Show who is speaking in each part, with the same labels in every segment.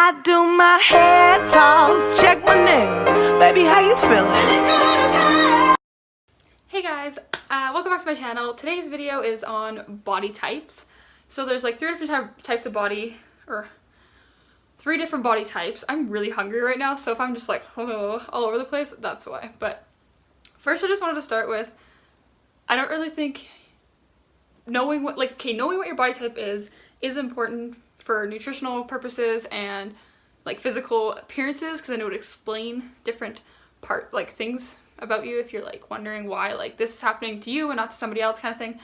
Speaker 1: I do my hair toss, check my nails. Baby, how you feeling?
Speaker 2: Hey guys, welcome back to my channel. Today's video is on body types. So there's like three different types of body, or three different body types. I'm really hungry right now, so if I'm just like all over the place, that's why. But first I just wanted to start with, I don't really think knowing what your body type is important for nutritional purposes and like physical appearances, because I know it would explain different things about you if you're like wondering why like this is happening to you and not to somebody else, kind of thing.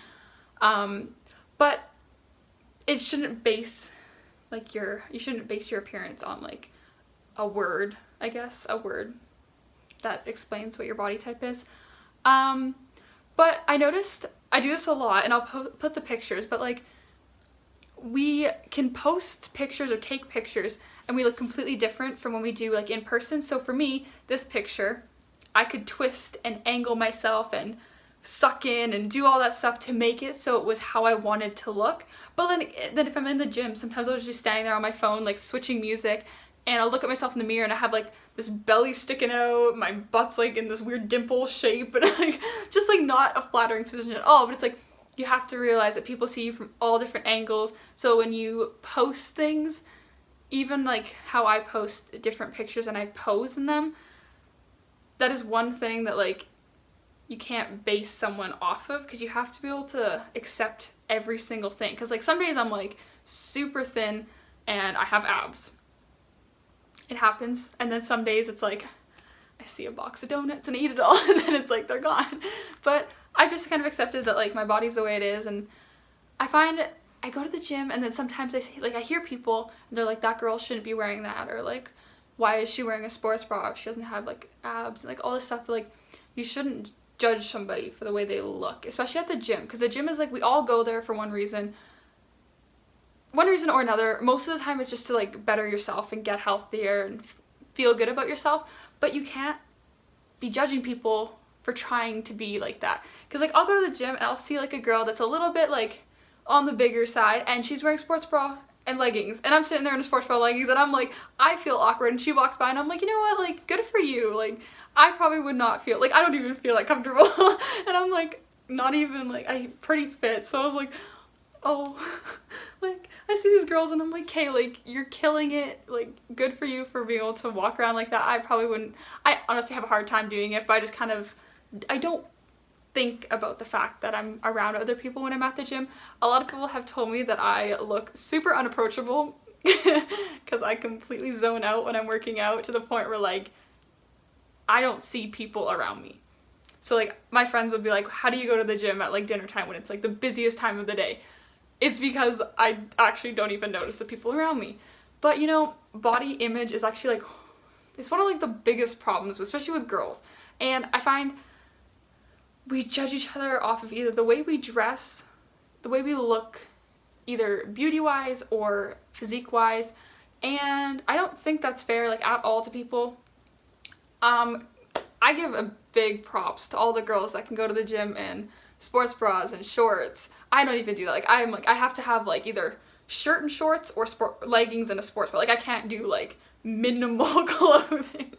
Speaker 2: But it shouldn't base your appearance on like a word, I guess, a word that explains what your body type is. But I noticed I do this a lot, and I'll put the pictures, but like we can post pictures or take pictures and we look completely different from when we do like in person. So for me, this picture, I could twist and angle myself and suck in and do all that stuff to make it so it was how I wanted to look. But then if I'm in the gym, sometimes I'll just be standing there on my phone like switching music, and I'll look at myself in the mirror and I have like this belly sticking out, my butt's like in this weird dimple shape, and like just like not a flattering position at all. But it's like you have to realize that people see you from all different angles. So when you post things, even like how I post different pictures and I pose in them, that is one thing that like you can't base someone off of, because you have to be able to accept every single thing. Because like some days I'm like super thin and I have abs. It happens. And then some days it's like I see a box of donuts and I eat it all and then it's like they're gone. But I've just kind of accepted that like my body's the way it is. And I find I go to the gym and then sometimes I hear people and they're like, that girl shouldn't be wearing that, or like, why is she wearing a sports bra if she doesn't have like abs, and like all this stuff. But like, you shouldn't judge somebody for the way they look, especially at the gym, because the gym is like, we all go there for one reason or another. Most of the time it's just to like better yourself and get healthier and feel good about yourself. But you can't be judging people for trying to be like that, because like I'll go to the gym and I'll see like a girl that's a little bit like on the bigger side and she's wearing sports bra and leggings, and I'm sitting there in a sports bra leggings, and I'm like, I feel awkward, and she walks by and I'm like, you know what, like good for you. Like I probably would not feel like, I don't even feel that comfortable and I'm like not even like, I'm pretty fit. So I was like, oh, like I see these girls and I'm like, okay, like you're killing it, like good for you for being able to walk around like that. I probably wouldn't. I honestly have a hard time doing it, but I just kind of, I don't think about the fact that I'm around other people when I'm at the gym. A lot of people have told me that I look super unapproachable because I completely zone out when I'm working out, to the point where like I don't see people around me. So like my friends would be like, how do you go to the gym at like dinner time when it's like the busiest time of the day? It's because I actually don't even notice the people around me. But you know, body image is actually like, it's one of like the biggest problems, especially with girls. And I find we judge each other off of either the way we dress, the way we look, either beauty-wise or physique-wise. And I don't think that's fair, like at all, to people. I give a big props to all the girls that can go to the gym in sports bras and shorts. I don't even do that. Like I have to have like either shirt and shorts or leggings and a sports bra. Like I can't do like minimal clothing.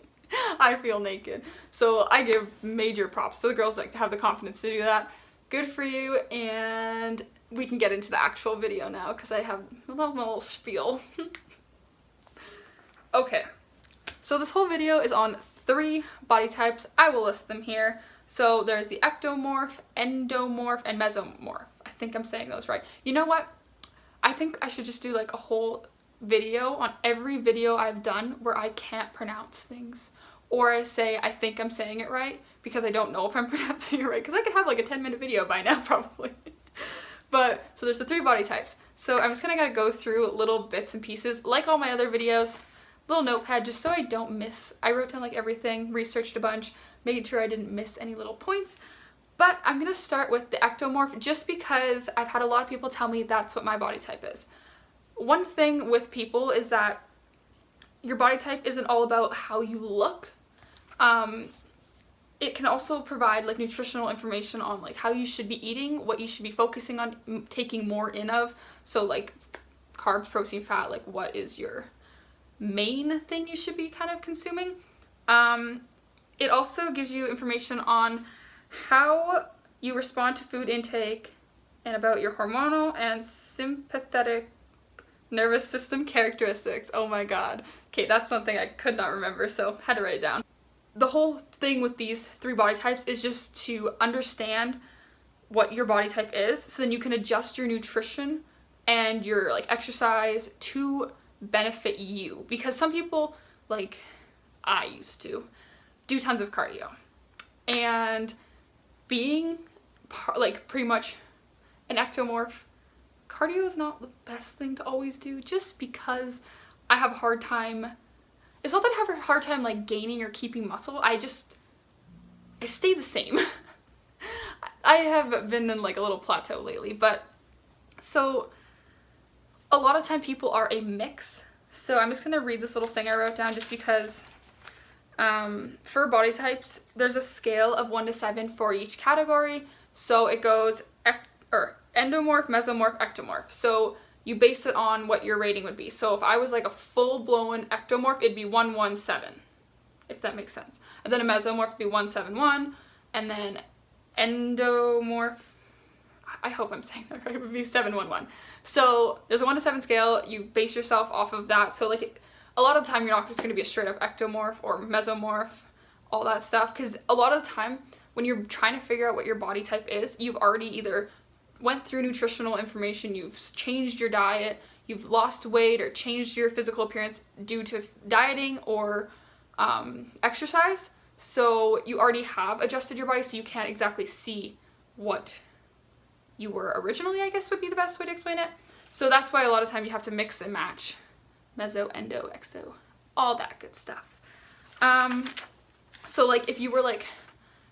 Speaker 2: I feel naked. So I give major props to the girls that have the confidence to do that. Good for you. And we can get into the actual video now, because I love my little spiel. Okay, so this whole video is on 3 body types. I will list them here. So there's the ectomorph, endomorph, and mesomorph. I think I'm saying those right. You know what? I think I should just do like a whole video on every video I've done where I can't pronounce things, or I say I think I'm saying it right because I don't know if I'm pronouncing it right, because I could have like a 10-minute video by now probably. But so there's the 3 body types. So I'm just kind of gonna go through little bits and pieces like all my other videos. Little notepad just so I don't miss. I wrote down like everything, researched a bunch, making sure I didn't miss any little points. But I'm gonna start with the ectomorph, just because I've had a lot of people tell me that's what my body type is. One thing with people is that your body type isn't all about how you look. It can also provide like nutritional information on like how you should be eating, what you should be focusing on taking more in of. So like carbs, protein, fat, like what is your main thing you should be kind of consuming. It also gives you information on how you respond to food intake and about your hormonal and sympathetic nervous system characteristics. Oh my god. Okay, that's something I could not remember, so had to write it down. The whole thing with these 3 body types is just to understand what your body type is, so then you can adjust your nutrition and your like exercise to benefit you. Because some people, like I used to, do tons of cardio, and being like pretty much an ectomorph, cardio is not the best thing to always do, just because I have a hard time. It's not that I have a hard time like gaining or keeping muscle, I stay the same. I have been in like a little plateau lately, but so a lot of time people are a mix. So I'm just gonna read this little thing I wrote down just because for body types, there's a scale of 1 to 7 for each category. So it goes endomorph, mesomorph, ectomorph. So you base it on what your rating would be. So if I was like a full-blown ectomorph, it'd be 117, if that makes sense. And then a mesomorph would be 171, and then endomorph, I hope I'm saying that right, it would be 711. So there's a 1 to 7 scale. You base yourself off of that. So like a lot of the time you're not just going to be a straight up ectomorph or mesomorph, all that stuff, because a lot of the time when you're trying to figure out what your body type is, you've already either went through nutritional information, you've changed your diet, you've lost weight or changed your physical appearance due to dieting or exercise. So you already have adjusted your body, so you can't exactly see what you were originally, I guess would be the best way to explain it. So that's why a lot of time you have to mix and match meso-endo-ecto, all that good stuff. So like if you were like,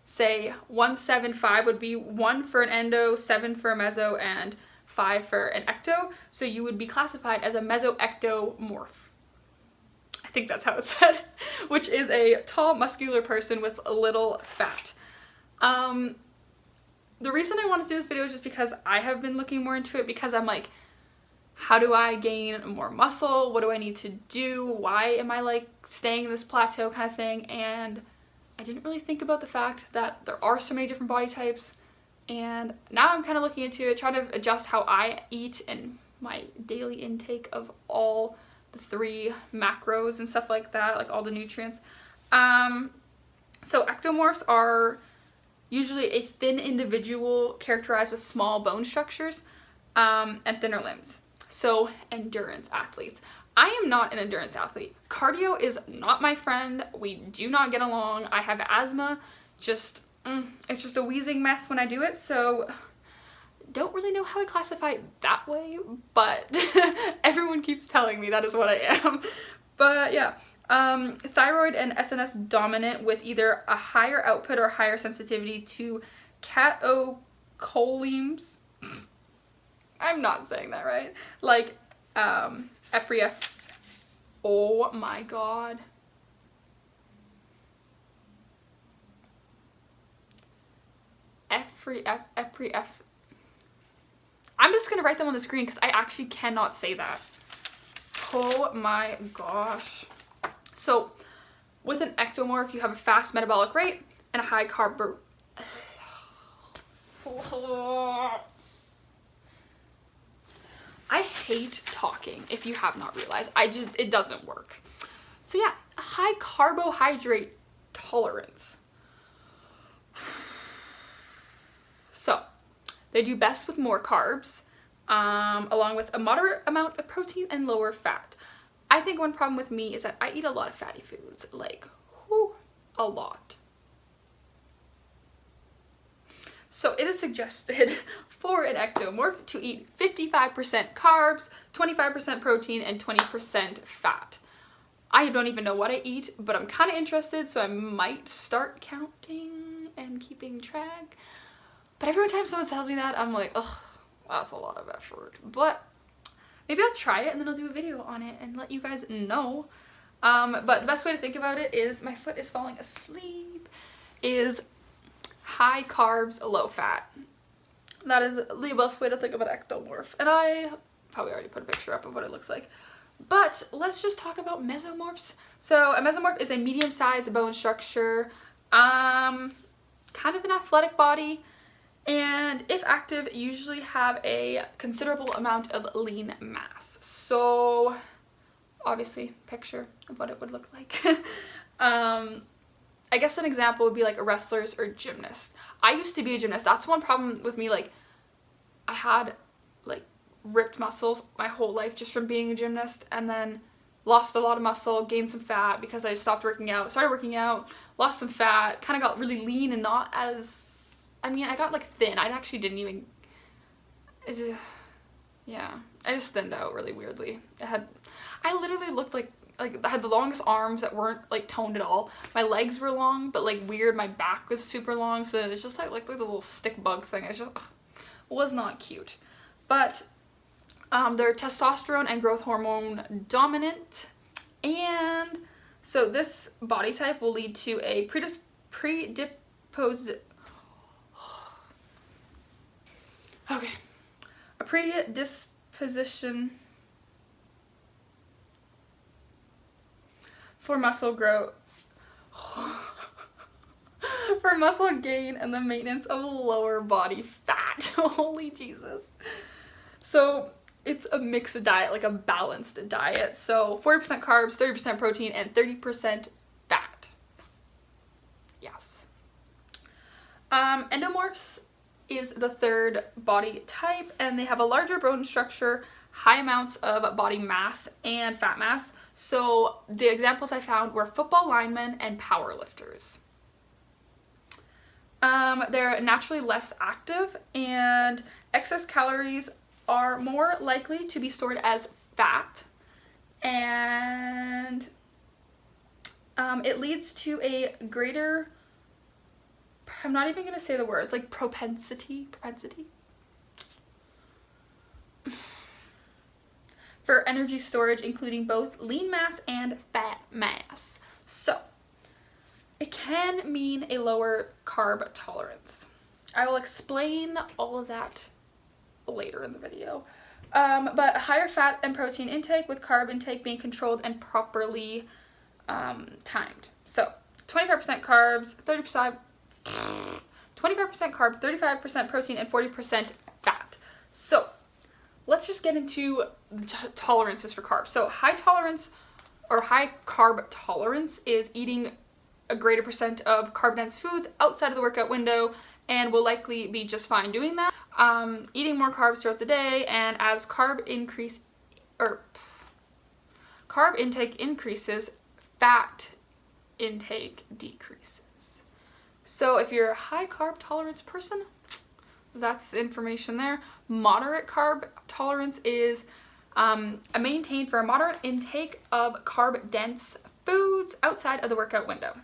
Speaker 2: say 175 would be 1 for an endo, 7 for a meso, and 5 for an ecto. So you would be classified as a meso-ectomorph. I think that's how it's said, which is a tall, muscular person with a little fat. The reason I wanted to do this video is just because I have been looking more into it, because I'm like, how do I gain more muscle? What do I need to do? Why am I like staying in this plateau kind of thing? And I didn't really think about the fact that there are so many different body types, and now I'm kind of looking into it, trying to adjust how I eat and my daily intake of all the 3 macros and stuff like that, like all the nutrients. So ectomorphs are usually a thin individual characterized with small bone structures and thinner limbs. So endurance athletes. I am not an endurance athlete. Cardio is not my friend. We do not get along. I have asthma. It's just a wheezing mess when I do it. So don't really know how I classify it that way, but everyone keeps telling me that is what I am. But yeah, thyroid and SNS dominant with either a higher output or higher sensitivity to catecholamines. I'm not saying that right. Like epinephrine. Oh my god. Epinephrine. I'm just gonna write them on the screen because I actually cannot say that. Oh my gosh. So with an ectomorph, you have a fast metabolic rate and a high carb. I hate talking, if you have not realized. It doesn't work. So yeah, a high carbohydrate tolerance. So they do best with more carbs, along with a moderate amount of protein and lower fat. I think one problem with me is that I eat a lot of fatty foods, like, a lot. So it is suggested for an ectomorph to eat 55% carbs, 25% protein, and 20% fat. I don't even know what I eat, but I'm kind of interested, so I might start counting and keeping track. But every time someone tells me that, I'm like, oh, that's a lot of effort. But maybe I'll try it and then I'll do a video on it and let you guys know. But the best way to think about it is, my foot is falling asleep, is high carbs, low fat. That is the best way to think about ectomorph. And I probably already put a picture up of what it looks like. But let's just talk about mesomorphs. So a mesomorph is a medium-sized bone structure, kind of an athletic body, and if active, usually have a considerable amount of lean mass. So obviously, picture of what it would look like. I guess an example would be like wrestlers or gymnasts. I used to be a gymnast. That's one problem with me. Like, I had like ripped muscles my whole life just from being a gymnast, and then lost a lot of muscle, gained some fat because I stopped working out, started working out, lost some fat, kind of got really lean and not as, I mean, I got like thin. I actually didn't even, yeah, I just thinned out really weirdly. I literally looked like I had the longest arms that weren't like toned at all. My legs were long, but like weird. My back was super long, so it's just like the little stick bug thing. It's just was not cute. But they're testosterone and growth hormone dominant, and so this body type will lead to a predisposition for muscle growth, for muscle gain, and the maintenance of lower body fat. Holy Jesus. So it's a mixed diet, like a balanced diet. So 40% carbs, 30% protein, and 30% fat. Yes. Endomorphs is the third body type, and they have a larger bone structure, high amounts of body mass and fat mass. So the examples I found were football linemen and power lifters. They're naturally less active, and excess calories are more likely to be stored as fat, and it leads to a greater, I'm not even going to say the words, like propensity for energy storage, including both lean mass and fat mass. So it can mean a lower carb tolerance. I will explain all of that later in the video. But higher fat and protein intake, with carb intake being controlled and properly timed. So 25% carbs, 25% carb, 35% protein, and 40% fat. So let's just get into tolerances for carbs. So high tolerance or high carb tolerance is eating a greater percent of carb-dense foods outside of the workout window, and will likely be just fine doing that. Eating more carbs throughout the day, and as carb intake increases, fat intake decreases. So if you're a high carb tolerance person, that's the information there. Moderate carb tolerance is maintained for a moderate intake of carb-dense foods outside of the workout window.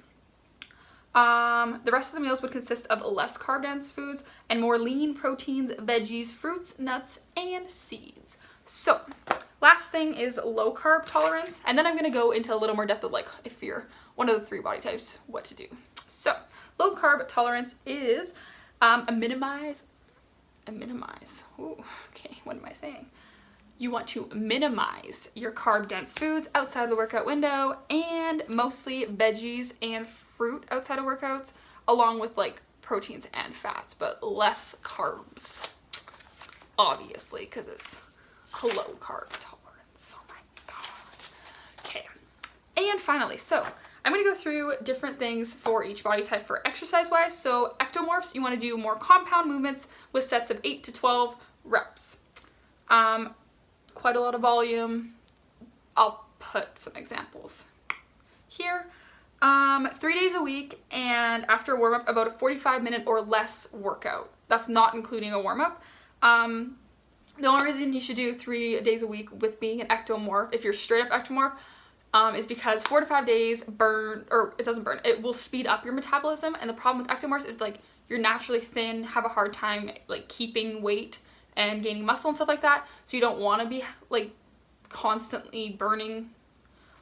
Speaker 2: The rest of the meals would consist of less carb-dense foods and more lean proteins, veggies, fruits, nuts, and seeds. So last thing is low carb tolerance, and then I'm going to go into a little more depth of like if you're one of the three body types, what to do. So low carb tolerance is a minimize. Ooh, okay, what am I saying? You want to minimize your carb-dense foods outside of the workout window, and mostly veggies and fruit outside of workouts, along with like proteins and fats, but less carbs, obviously, because it's a low carb tolerance. Oh my god. Okay, and finally, so I'm going to go through different things for each body type for exercise-wise. So ectomorphs, you want to do more compound movements with sets of 8 to 12 reps. Quite a lot of volume. I'll put some examples here. 3 days a week, and after a warm-up, about a 45-minute or less workout. That's not including a warm-up. The only reason you should do 3 days a week with being an ectomorph, if you're straight up ectomorph, is because 4 to 5 days it will speed up your metabolism. And the problem with ectomorphs is like you're naturally thin, have a hard time like keeping weight and gaining muscle and stuff like that. So you don't want to be like constantly burning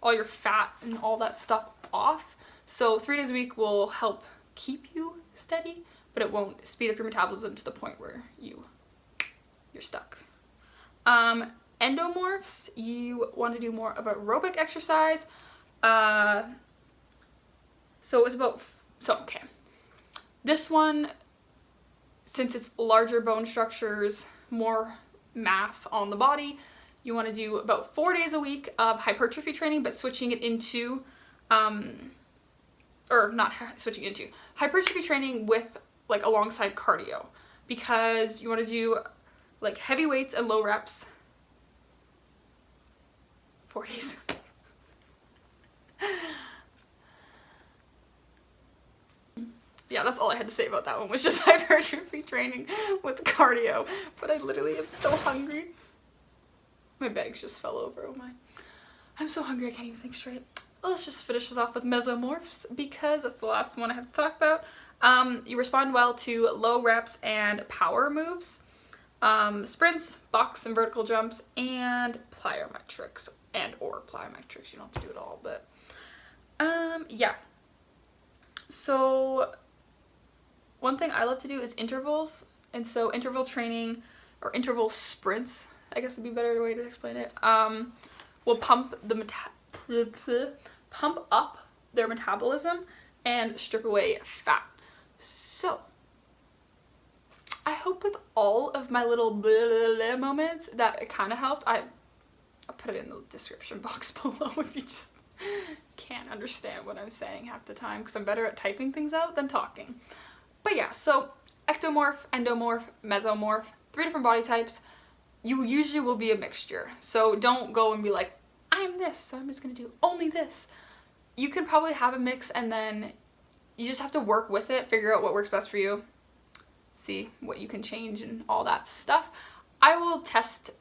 Speaker 2: all your fat and all that stuff off. So 3 days a week will help keep you steady, but it won't speed up your metabolism to the point where you're stuck. endomorphs, you want to do more of aerobic exercise. So it's about, okay. This one, since it's larger bone structures, more mass on the body, you want to do about 4 days a week of hypertrophy training, but switching it into, or not switching into, hypertrophy training with, like, alongside cardio, because you want to do, like, heavy weights and low reps 4 days. Yeah, that's all I had to say about that one, was just hypertrophy training with cardio. But I literally am so hungry. My bags just fell over, oh my. I'm so hungry I can't even think straight. Let's just finish this off with mesomorphs, because that's the last one I have to talk about. You respond well to low reps and power moves, sprints, box and vertical jumps, and plyometrics or plyometrics. You don't have to do it all, but yeah. So one thing I love to do is intervals, and so interval training, or interval sprints, I guess would be a better way to explain it, will pump up their metabolism and strip away fat. So I hope with all of my little blah, blah, blah moments that it kind of helped. I'll put it in the description box below if you just can't understand what I'm saying half the time, because I'm better at typing things out than talking. But yeah, so ectomorph, endomorph, mesomorph, 3 different body types. You usually will be a mixture, so don't go and be like, I'm this, so I'm just gonna do only this. You can probably have a mix, and then you just have to work with it, figure out what works best for you, see what you can change and all that stuff. I will test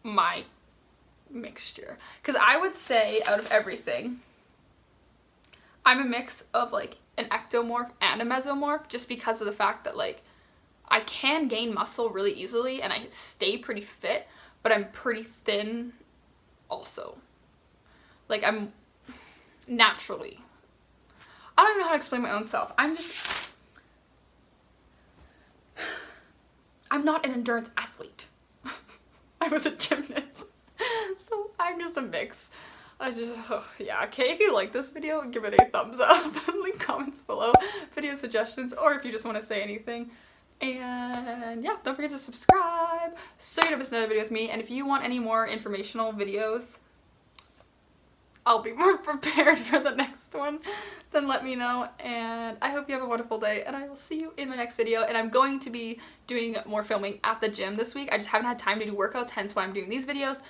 Speaker 2: my mixture, because I would say out of everything, I'm a mix of like an ectomorph and a mesomorph, just because of the fact that, like, I can gain muscle really easily and I stay pretty fit, but I'm pretty thin also. Like, I'm naturally, I don't even know how to explain my own self. I'm not an endurance athlete. I was a gymnast. So I'm just a mix. Yeah, okay, if you like this video, give it a thumbs up, leave comments below, video suggestions, or if you just want to say anything. And yeah, don't forget to subscribe so you don't miss another video with me. And if you want any more informational videos, I'll be more prepared for the next one, then let me know. And I hope you have a wonderful day, and I will see you in my next video. And I'm going to be doing more filming at the gym this week. I just haven't had time to do workouts, hence why I'm doing these videos.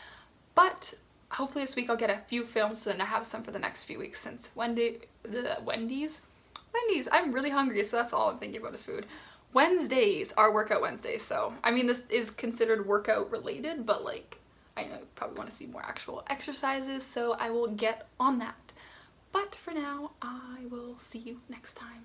Speaker 2: But hopefully this week I'll get a few films, so then I have some for the next few weeks, since Wendy's, I'm really hungry, so that's all I'm thinking about is food. Wednesdays are workout Wednesdays, so I mean, this is considered workout related, but like, I know you probably want to see more actual exercises, so I will get on that. But for now, I will see you next time.